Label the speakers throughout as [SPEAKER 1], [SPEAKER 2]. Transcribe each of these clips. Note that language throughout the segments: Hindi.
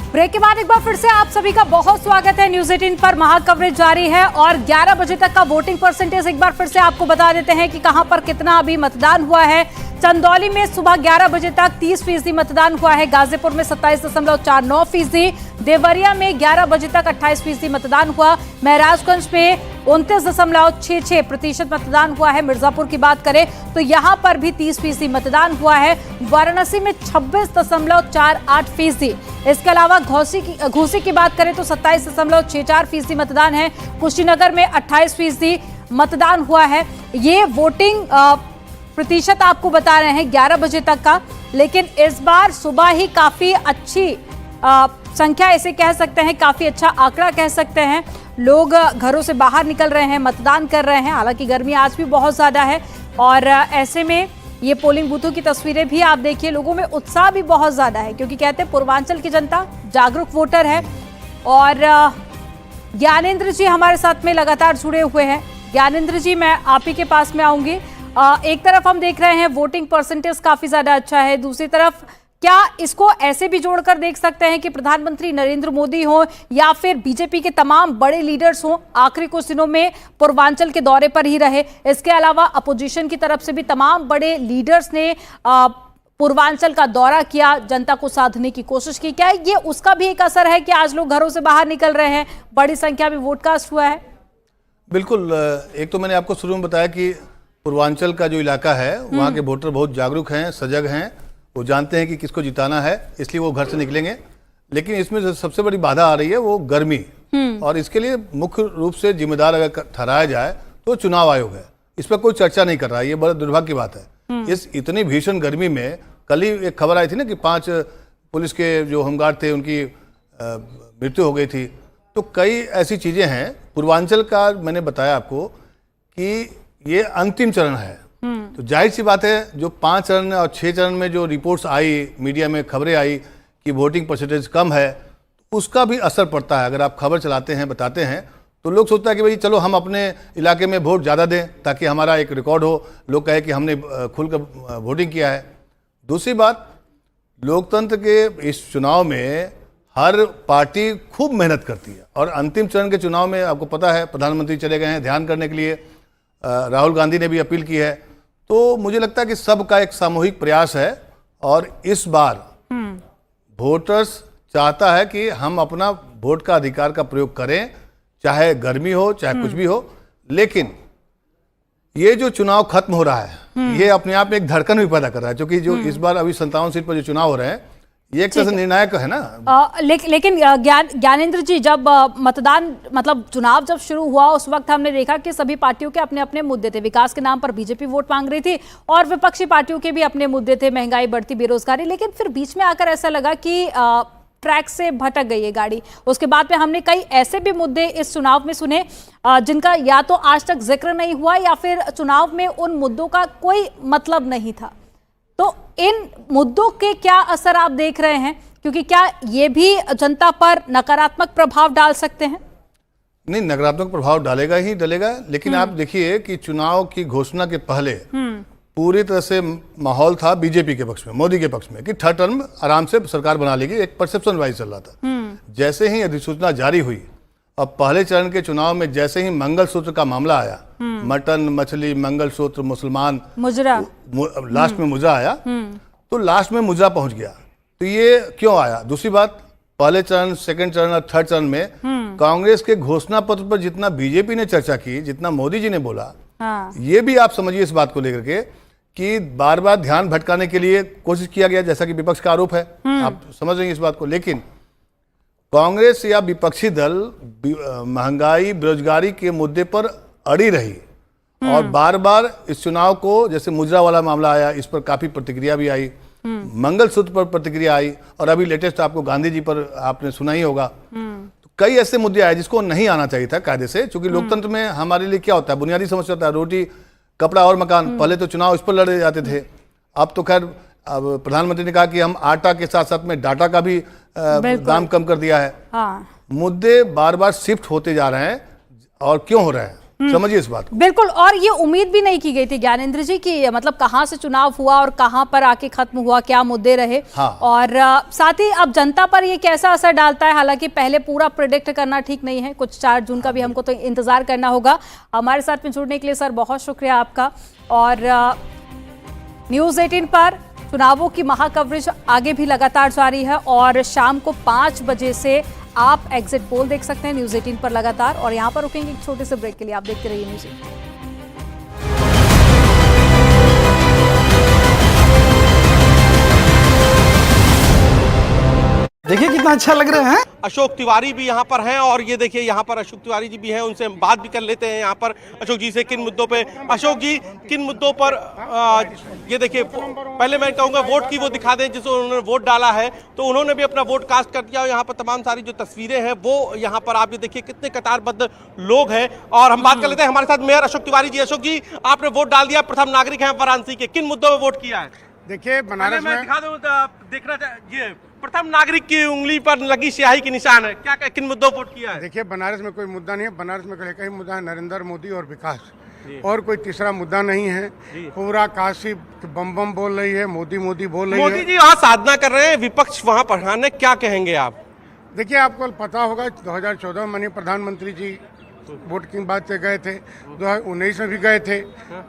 [SPEAKER 1] ब्रेक के बाद एक बार फिर से आप सभी का बहुत स्वागत है। न्यूज 18 पर महा कवरेज जारी है और 11 बजे तक का वोटिंग परसेंटेज एक बार फिर से आपको बता देते हैं कि कहां पर कितना अभी मतदान हुआ है। चंदौली में सुबह 11 बजे तक 30% मतदान हुआ है। गाजीपुर में 27.49%, देवरिया में 11 बजे तक 28% मतदान हुआ। महराजगंज में 29.66% मतदान हुआ है। मिर्जापुर की बात करें तो यहां पर भी 30% मतदान हुआ है। वाराणसी में 26.48%। इसके अलावा घोसी की बात करें तो 27.64% मतदान है। कुशीनगर में 28% मतदान हुआ है। ये वोटिंग प्रतिशत आपको बता रहे हैं 11 बजे तक का, लेकिन इस बार सुबह ही काफी अच्छी संख्या ऐसे कह सकते हैं, काफी अच्छा आंकड़ा कह सकते हैं। लोग घरों से बाहर निकल रहे हैं, मतदान कर रहे हैं। हालांकि गर्मी आज भी बहुत ज्यादा है और ऐसे में ये पोलिंग बूथों की तस्वीरें भी आप देखिए, लोगों में उत्साह भी बहुत ज्यादा है क्योंकि कहते हैं पूर्वांचल की जनता जागरूक वोटर है। और ज्ञानेंद्र जी हमारे साथ में लगातार जुड़े हुए हैं। ज्ञानेंद्र जी, मैं आप ही के पास में आऊंगी। एक तरफ हम देख रहे हैं वोटिंग परसेंटेज काफी ज्यादा अच्छा है, दूसरी तरफ क्या इसको ऐसे भी जोड़कर देख सकते हैं कि प्रधानमंत्री नरेंद्र मोदी हो या फिर बीजेपी के तमाम बड़े लीडर्स हो, आखिरी कुछ दिनों में पूर्वांचल के दौरे पर ही रहे। इसके अलावा अपोजिशन की तरफ से भी तमाम बड़े लीडर्स ने पूर्वांचल का दौरा किया, जनता को साधने की कोशिश की। क्या ये उसका भी एक असर है कि आज लोग घरों से बाहर निकल रहे हैं, बड़ी संख्या में वोट कास्ट हुआ है?
[SPEAKER 2] बिल्कुल। एक तो मैंने आपको शुरू में बताया कि पूर्वांचल का जो इलाका है वहाँ के वोटर बहुत जागरूक हैं, सजग हैं, वो जानते हैं कि किसको जिताना है, इसलिए वो घर से निकलेंगे। लेकिन इसमें सबसे बड़ी बाधा आ रही है वो गर्मी, और इसके लिए मुख्य रूप से जिम्मेदार अगर ठहराया जाए तो चुनाव आयोग है। इस पर कोई चर्चा नहीं कर रहा है, ये बड़ा दुर्भाग्य की बात है। इस इतनी भीषण गर्मी में कल ही एक खबर आई थी ना कि 5 पुलिस के जो होमगार्ड थे उनकी मृत्यु हो गई थी। तो कई ऐसी चीज़ें हैं। पूर्वांचल का मैंने बताया आपको कि ये अंतिम चरण है, तो जाहिर सी बात है जो 5 चरण और 6 चरण में जो रिपोर्ट्स आई, मीडिया में खबरें आई कि वोटिंग परसेंटेज कम है, उसका भी असर पड़ता है। अगर आप खबर चलाते हैं, बताते हैं, तो लोग सोचता है कि भाई चलो हम अपने इलाके में वोट ज़्यादा दें ताकि हमारा एक रिकॉर्ड हो, लोग कहे कि हमने खुलकर वोटिंग किया है। दूसरी बात, लोकतंत्र के इस चुनाव में हर पार्टी खूब मेहनत करती है और अंतिम चरण के चुनाव में आपको पता है प्रधानमंत्री चले गए हैं ध्यान करने के लिए, राहुल गांधी ने भी अपील की है। तो मुझे लगता है कि सबका एक सामूहिक प्रयास है और इस बार वोटर्स चाहता है कि हम अपना वोट का अधिकार का प्रयोग करें, चाहे गर्मी हो चाहे कुछ भी हो। लेकिन ये जो चुनाव खत्म हो रहा है ये अपने आप में एक धड़कन भी पैदा कर रहा है, क्योंकि जो इस बार अभी 57 सीट पर जो चुनाव हो रहे हैं ये एक तरह से निर्णायक है ना।
[SPEAKER 1] लेकिन ज्ञानेंद्र जी, जब मतदान मतलब चुनाव जब शुरू हुआ उस वक्त हमने देखा कि सभी पार्टियों के अपने अपने मुद्दे थे। विकास के नाम पर बीजेपी वोट मांग रही थी और विपक्षी पार्टियों के भी अपने मुद्दे थे, महंगाई बढ़ती, बेरोजगारी। लेकिन फिर बीच में आकर ऐसा लगा कि ट्रैक से भटक गई है गाड़ी। उसके बाद में हमने कई ऐसे भी मुद्दे इस चुनाव में सुने जिनका या तो आज तक जिक्र नहीं हुआ या फिर चुनाव में उन मुद्दों का कोई मतलब नहीं था। तो इन मुद्दों के क्या असर आप देख रहे हैं, क्योंकि क्या ये भी जनता पर नकारात्मक प्रभाव डाल सकते हैं?
[SPEAKER 2] नहीं, नकारात्मक प्रभाव डालेगा ही डालेगा। लेकिन आप देखिए कि चुनाव की घोषणा के पहले पूरी तरह से माहौल था बीजेपी के पक्ष में, मोदी के पक्ष में, कि 3rd टर्म आराम से सरकार बना लेगी, एक परसेप्शन वाइज चल रहा था। जैसे ही अधिसूचना जारी हुई और पहले चरण के चुनाव में जैसे ही मंगलसूत्र का मामला आया, मटन, मछली, मंगलसूत्र, मुसलमान,
[SPEAKER 1] मुजरा,
[SPEAKER 2] लास्ट में मुजरा आया, तो लास्ट में मुजरा पहुंच गया। तो ये क्यों आया? दूसरी बात, पहले चरण, 2nd चरण और 3rd चरण में कांग्रेस के घोषणा पत्र पर जितना बीजेपी ने चर्चा की, जितना मोदी जी ने बोला, ये भी आप समझिए इस बात को लेकर के कि बार बार ध्यान भटकाने के लिए कोशिश किया गया, जैसा कि विपक्ष का आरोप है। आप समझ रहे हैं इस बात को। लेकिन कांग्रेस या विपक्षी दल महंगाई, बेरोजगारी के मुद्दे पर अड़ी रही और बार बार इस चुनाव को, जैसे मुजरा वाला मामला आया, इस पर काफी प्रतिक्रिया भी आई, मंगलसूत्र पर प्रतिक्रिया आई, और अभी लेटेस्ट आपको गांधी जी पर आपने सुना ही होगा। तो कई ऐसे मुद्दे आए जिसको नहीं आना चाहिए था कायदे से, क्योंकि लोकतंत्र में हमारे लिए क्या होता है, बुनियादी समस्या होता है रोटी, कपड़ा और मकान। पहले तो चुनाव इस पर लड़े जाते थे, अब तो खैर अब प्रधानमंत्री ने कहा कि हम आटा के साथ साथ में डाटा का भी दाम कम कर दिया है। मुद्दे बार बार शिफ्ट होते जा रहे हैं। और क्यों हो रहे हैं? समझिए इस बात को।
[SPEAKER 1] बिल्कुल, और ये उम्मीद भी नहीं की गई थी ज्ञानेंद्र जी कि मतलब कहां से चुनाव हुआ और कहां पर आके खत्म हुआ, क्या मुद्दे रहे।
[SPEAKER 2] हाँ।
[SPEAKER 1] और साथ ही अब जनता पर ये कैसा असर डालता है, हालांकि पहले पूरा प्रेडिक्ट करना ठीक नहीं है, कुछ 4 जून का भी हमको तो इंतजार करना होगा। हमारे साथ में जुड़ने के लिए सर बहुत शुक्रिया आपका। और न्यूज़ 18 पर चुनावों की महाकवरेज आगे भी लगातार जारी है और शाम को 5 बजे से आप एग्जिट पोल देख सकते हैं न्यूज़ 18 पर लगातार। और यहां पर रुकेंगे एक छोटे से ब्रेक के लिए, आप देखते रहिए न्यूज़ 18।
[SPEAKER 3] देखिए कितना अच्छा लग रहा है।
[SPEAKER 4] अशोक तिवारी भी यहाँ पर हैं और ये देखिए यहाँ पर अशोक तिवारी जी भी हैं, उनसे हम बात भी कर लेते हैं यहाँ पर अशोक जी से किन मुद्दों पे। अशोक जी, किन मुद्दों पर ये देखिए, पहले मैं कहूँगा वोट की वो दिखा दें जिसको उन्होंने वोट डाला है, तो उन्होंने भी अपना वोट कास्ट कर दिया और यहाँ पर तमाम सारी जो तस्वीरें हैं वो यहाँ पर आप ये देखिए कितने कतारबद्ध लोग हैं। और हम बात कर लेते हैं हमारे साथ मेयर अशोक तिवारी जी। अशोक जी, आपने वोट डाल दिया, प्रथम नागरिक हैं वाराणसी के, किन मुद्दों में वोट किया है?
[SPEAKER 3] देखिए बनारस में
[SPEAKER 4] दिखा दूं देखना ये प्रथम नागरिक की उंगली पर लगी स्याही की निशान है, क्या किन मुद्दों पर वोट किया है?
[SPEAKER 3] देखिए बनारस में कोई मुद्दा नहीं है। बनारस में एक ही मुद्दा है, नरेंद्र मोदी और विकास, और कोई तीसरा मुद्दा नहीं है। पूरा काशी बम बम बोल रही है, मोदी मोदी बोल रही है।
[SPEAKER 4] मोदी जी वहाँ साधना कर रहे हैं, विपक्ष वहाँ पढ़ाने है, क्या कहेंगे आप?
[SPEAKER 3] देखिए आपको पता होगा 2014 में माननीय प्रधानमंत्री जी वोट की बात से गए थे, 2019 में भी गए थे,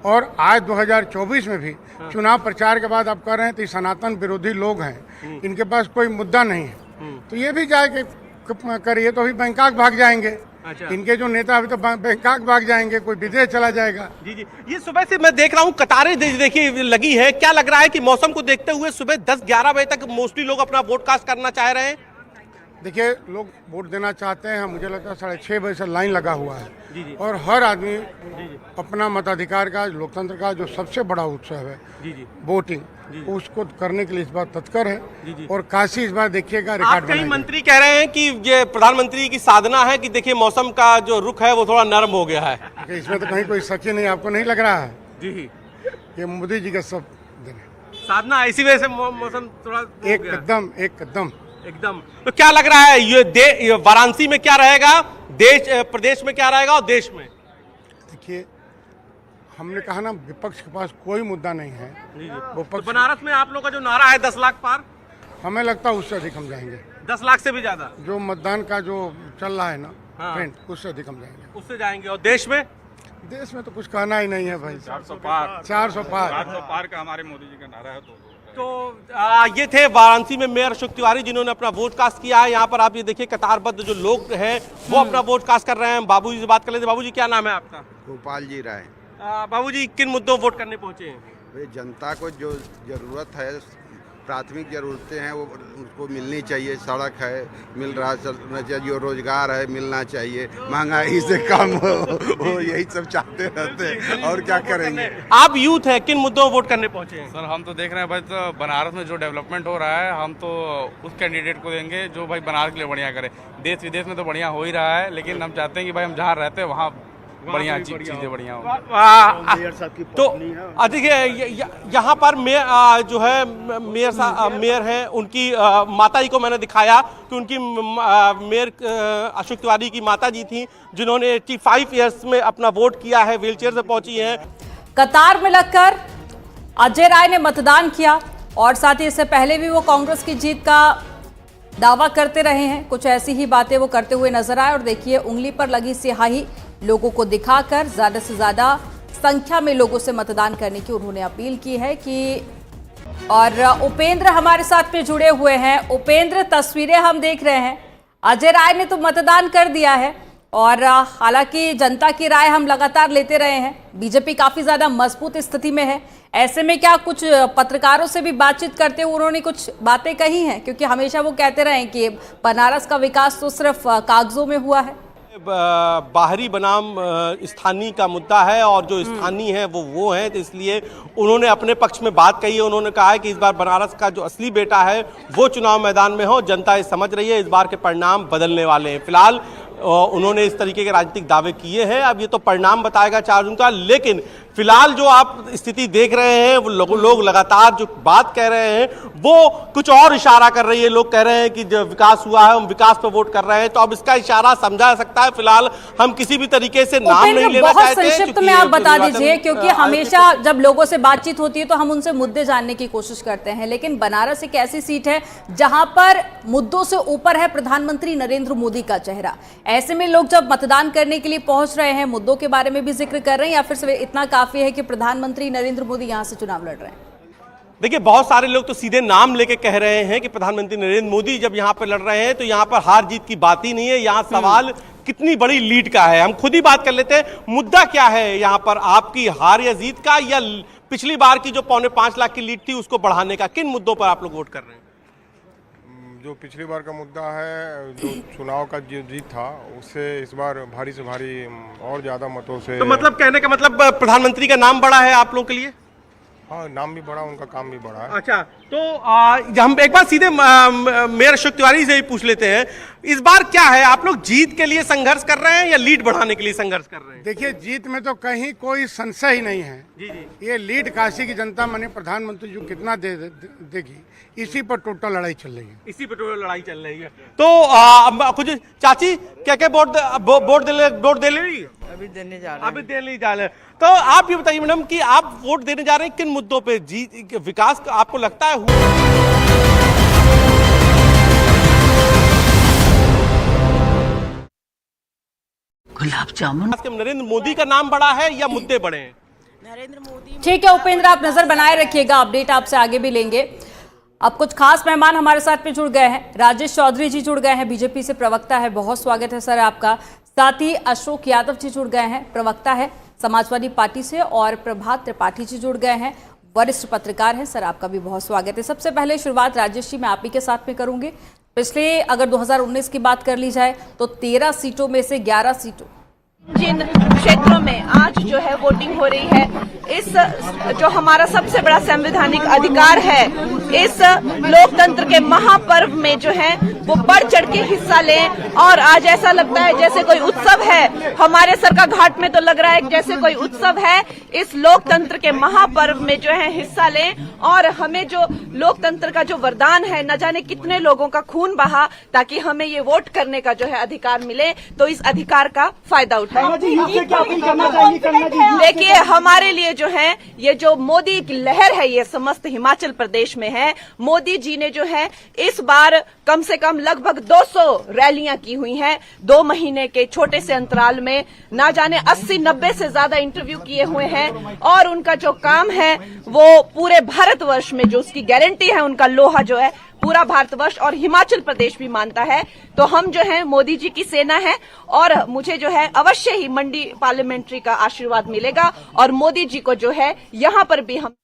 [SPEAKER 3] और आज 2024 में भी चुनाव प्रचार के बाद आप कह रहे हैं तो सनातन विरोधी लोग हैं, इनके पास कोई मुद्दा नहीं है, तो ये भी जाए करिए तो अभी बैंकॉक भाग जाएंगे। अच्छा। इनके जो नेता अभी तो बैंकॉक भाग जाएंगे, कोई विदेश चला जाएगा।
[SPEAKER 4] जी जी, ये सुबह से मैं देख रहा हूँ कतारें देखिए लगी है, क्या लग रहा है कि मौसम को देखते हुए सुबह 10-11 बजे तक मोस्टली लोग अपना वोट कास्ट करना चाह रहे हैं?
[SPEAKER 3] देखिए लोग वोट देना चाहते हैं, मुझे लगता है 6:30 बजे से लाइन लगा हुआ है।
[SPEAKER 4] जी जी।
[SPEAKER 3] और हर आदमी अपना मताधिकार का, लोकतंत्र का जो सबसे बड़ा उत्सव है
[SPEAKER 4] जी जी,
[SPEAKER 3] वोटिंग, उसको करने के लिए इस बार तत्पर है। जी जी। और काशी इस बार देखिएगा रिकॉर्ड
[SPEAKER 4] कई मंत्री कह रहे हैं कि ये प्रधानमंत्री की साधना है कि देखिए मौसम का जो रुख है वो थोड़ा नरम हो गया है।
[SPEAKER 3] इसमें तो कहीं कोई सच ही नहीं, आपको नहीं लग रहा है?
[SPEAKER 4] जी,
[SPEAKER 3] ये मोदी जी का सब
[SPEAKER 4] साधना है, इसी वजह से मौसम थोड़ा
[SPEAKER 3] एकदम
[SPEAKER 4] एकदम। तो क्या लग रहा है ये वाराणसी में क्या रहेगा, प्रदेश में क्या रहेगा और देश में?
[SPEAKER 3] देखिए हमने कहा ना, विपक्ष के पास कोई मुद्दा नहीं है।
[SPEAKER 4] वो तो बनारस में आप लोग का जो नारा है 10 लाख पार,
[SPEAKER 3] हमें लगता है उससे अधिक हम जाएंगे।
[SPEAKER 4] 10 लाख से भी ज्यादा
[SPEAKER 3] जो मतदान का जो चल रहा है ना ट्रेंड, उससे अधिक हम जाएंगे।
[SPEAKER 4] उससे जाएंगे। और देश में
[SPEAKER 3] तो कुछ कहना ही नहीं है भाई। 400 पार
[SPEAKER 5] का हमारे मोदी जी का नारा है।
[SPEAKER 4] तो ये थे वाराणसी में मेयर अशोक तिवारी जिन्होंने अपना वोट कास्ट किया है। यहाँ पर आप ये देखिए कतारबद्ध जो लोग हैं वो अपना वोट कास्ट कर रहे हैं। बाबूजी से बात कर लेते हैं। बाबूजी, क्या नाम है आपका?
[SPEAKER 6] गोपाल जी राय।
[SPEAKER 4] बाबूजी, किन मुद्दों वोट करने पहुंचे हैं?
[SPEAKER 6] भाई जनता को जो जरूरत है, प्राथमिक जरूरतें हैं वो उसको मिलनी चाहिए। सड़क है मिल रहा चाहिए, रोजगार है मिलना चाहिए, महंगाई से कम हो यही सब चाहते रहते हैं, और क्या करेंगे।
[SPEAKER 4] आप यूथ है, किन मुद्दों वोट करने पहुंचे हैं?
[SPEAKER 5] सर हम तो देख रहे हैं भाई, तो बनारस में जो डेवलपमेंट हो रहा है हम तो उस कैंडिडेट को देंगे जो भाई बनारस के लिए बढ़िया करे। देश विदेश में तो बढ़िया हो ही रहा है, लेकिन हम चाहते हैं कि भाई हम जहाँ रहते हैं वहाँ बढ़िया चीजें बढ़िया हो।
[SPEAKER 4] तो देखिए यहाँ पर जो है मेयर है, उनकी माता जी को मैंने दिखाया कि उनकी मेयर अशोक तिवारी की माता जी थी जिन्होंने 85 ईयर्स में अपना वोट किया है, व्हीलचेयर से पहुंची हैं।
[SPEAKER 1] कतार में लगकर अजय राय ने मतदान किया और साथ ही इससे पहले भी वो कांग्रेस की जीत का दावा करते रहे हैं। कुछ ऐसी ही बातें वो करते हुए नजर आए और देखिए उंगली पर लगी स्याही लोगों को दिखाकर ज्यादा से ज्यादा संख्या में लोगों से मतदान करने की उन्होंने अपील की है कि। और उपेंद्र हमारे साथ में जुड़े हुए हैं। उपेंद्र, तस्वीरें हम देख रहे हैं, अजय राय ने तो मतदान कर दिया है और हालांकि जनता की राय हम लगातार लेते रहे हैं। बीजेपी काफी ज्यादा मजबूत स्थिति में है, ऐसे में क्या कुछ पत्रकारों से भी बातचीत करते हुए उन्होंने कुछ बातें कही हैं? क्योंकि हमेशा वो कहते रहे कि बनारस का विकास तो सिर्फ कागजों में हुआ है।
[SPEAKER 4] बाहरी बनाम स्थानीय का मुद्दा है और जो स्थानीय है वो है, तो इसलिए उन्होंने अपने पक्ष में बात कही है। उन्होंने कहा है कि इस बार बनारस का जो असली बेटा है वो चुनाव मैदान में हो, जनता ये समझ रही है, इस बार के परिणाम बदलने वाले हैं। फिलहाल उन्होंने इस तरीके के राजनीतिक दावे किए हैं, अब ये तो परिणाम बताएगा 4 जून का। लेकिन फिलहाल जो आप स्थिति देख रहे हैं वो लोग लगातार जो बात कह रहे हैं वो कुछ और इशारा कर रही है। लोग कह रहे हैं कि जो विकास हुआ है हम विकास पे वोट कर रहे हैं, तो अब इसका इशारा समझा जा सकता है। फिलहाल हम किसी भी तरीके से नाम नहीं लेना
[SPEAKER 1] बहुत
[SPEAKER 4] चाहते हैं।
[SPEAKER 1] संक्षिप्त में आप बता दीजिए, क्योंकि हमेशा जब लोगों से बातचीत होती है तो हम उनसे मुद्दे जानने की कोशिश करते हैं, लेकिन बनारस एक ऐसी सीट है जहां पर मुद्दों से ऊपर है प्रधानमंत्री नरेंद्र मोदी का चेहरा। ऐसे में लोग जब मतदान करने के लिए पहुंच रहे हैं, मुद्दों के बारे में भी जिक्र कर रहे हैं, या फिर सिर्फ इतना काफी है कि प्रधानमंत्री नरेंद्र मोदी यहां से चुनाव लड़ रहे हैं?
[SPEAKER 4] देखिए, बहुत सारे लोग तो सीधे नाम लेके कह रहे हैं कि प्रधानमंत्री नरेंद्र मोदी जब यहाँ पर लड़ रहे हैं तो यहाँ पर हार जीत की बात ही नहीं है। यहाँ सवाल कितनी बड़ी लीड का है। हम खुद ही बात कर लेते हैं, मुद्दा क्या है यहाँ पर, आपकी हार या जीत का, या पिछली बार की जो 5.25 लाख की लीड थी उसको बढ़ाने का? किन मुद्दों पर आप लोग वोट कर रहे हैं?
[SPEAKER 7] जो पिछली बार का मुद्दा है, जो चुनाव का जो जीत था, उससे इस बार भारी से भारी और ज्यादा मतों से।
[SPEAKER 4] तो मतलब कहने का मतलब प्रधानमंत्री का नाम बड़ा है आप लोगों के लिए?
[SPEAKER 7] हाँ, नाम भी बढ़ा, उनका काम भी बढ़ा है।
[SPEAKER 4] अच्छा, तो हम एक बार सीधे मेयर अशोक तिवारी से ही पूछ लेते हैं, इस बार क्या है, आप लोग जीत के लिए संघर्ष कर रहे हैं या लीड बढ़ाने के लिए संघर्ष कर रहे हैं?
[SPEAKER 3] देखिए, जीत में तो कहीं कोई संशय ही नहीं है।
[SPEAKER 4] जी।
[SPEAKER 3] ये लीड काशी की जनता माने प्रधानमंत्री जो कितना देगी, इसी पर टोटल लड़ाई चल रही है।
[SPEAKER 4] इसी पर टोटल लड़ाई चल रही है। तो कुछ चाची क्या क्या वोट दे रही है?
[SPEAKER 8] अभी देने जा
[SPEAKER 4] रहे हैं। तो आप ये बताइए मैडम कि आप वोट देने जा रहे हैं किन मुद्दों पे? विकास आपको लगता है हुआ?
[SPEAKER 8] गुलाब जामुन।
[SPEAKER 4] नरेंद्र मोदी का नाम बड़ा है या मुद्दे बड़े हैं?
[SPEAKER 8] नरेंद्र मोदी।
[SPEAKER 1] ठीक है उपेंद्र, आप नजर बनाए रखिएगा, अपडेट आपसे आगे भी लेंगे। अब कुछ खास मेहमान हमारे साथ में जुड़ गए हैं। राजेश चौधरी जी जुड़ गए हैं, बीजेपी से प्रवक्ता है, बहुत स्वागत है सर आपका। साथ ही अशोक यादव जी जुड़ गए हैं, प्रवक्ता है समाजवादी पार्टी से, और प्रभात त्रिपाठी जी जुड़ गए हैं, वरिष्ठ पत्रकार हैं। सर आपका भी बहुत स्वागत है। सबसे पहले शुरुआत राजेश जी मैं आप ही के साथ में करूंगी। पिछले अगर 2019 की बात कर ली जाए तो 13 सीटों में से 11 सीटों
[SPEAKER 9] जिन क्षेत्रों में आज जो है वोटिंग हो रही है, इस जो हमारा सबसे बड़ा संवैधानिक अधिकार है, इस लोकतंत्र के महापर्व में जो है वो बढ़ चढ़ के हिस्सा लें। और आज ऐसा लगता है जैसे कोई उत्सव है, हमारे सरका घाट में तो लग रहा है जैसे कोई उत्सव है। इस लोकतंत्र के महापर्व में जो है हिस्सा लें, और हमें जो लोकतंत्र का जो वरदान है, न जाने कितने लोगों का खून बहा ताकि हमें ये वोट करने का जो है अधिकार मिले, तो इस अधिकार का फायदा उठाएं। देखिए, हमारे लिए जो है ये जो मोदी की लहर है, ये समस्त हिमाचल प्रदेश में है। मोदी जी ने जो है इस बार कम से कम लगभग 200 रैलियां की हुई हैं। 2 महीने के छोटे से अंतराल में ना जाने 80-90 से ज्यादा इंटरव्यू किए हुए हैं, और उनका जो काम है वो पूरे भारतवर्ष में जो उसकी गारंटी है, उनका लोहा जो है पूरा भारतवर्ष और हिमाचल प्रदेश भी मानता है। तो हम जो है मोदी जी की सेना है, और मुझे जो है अवश्य ही मंडी पार्लियामेंट्री का आशीर्वाद मिलेगा, और मोदी जी को जो है यहाँ पर भी हम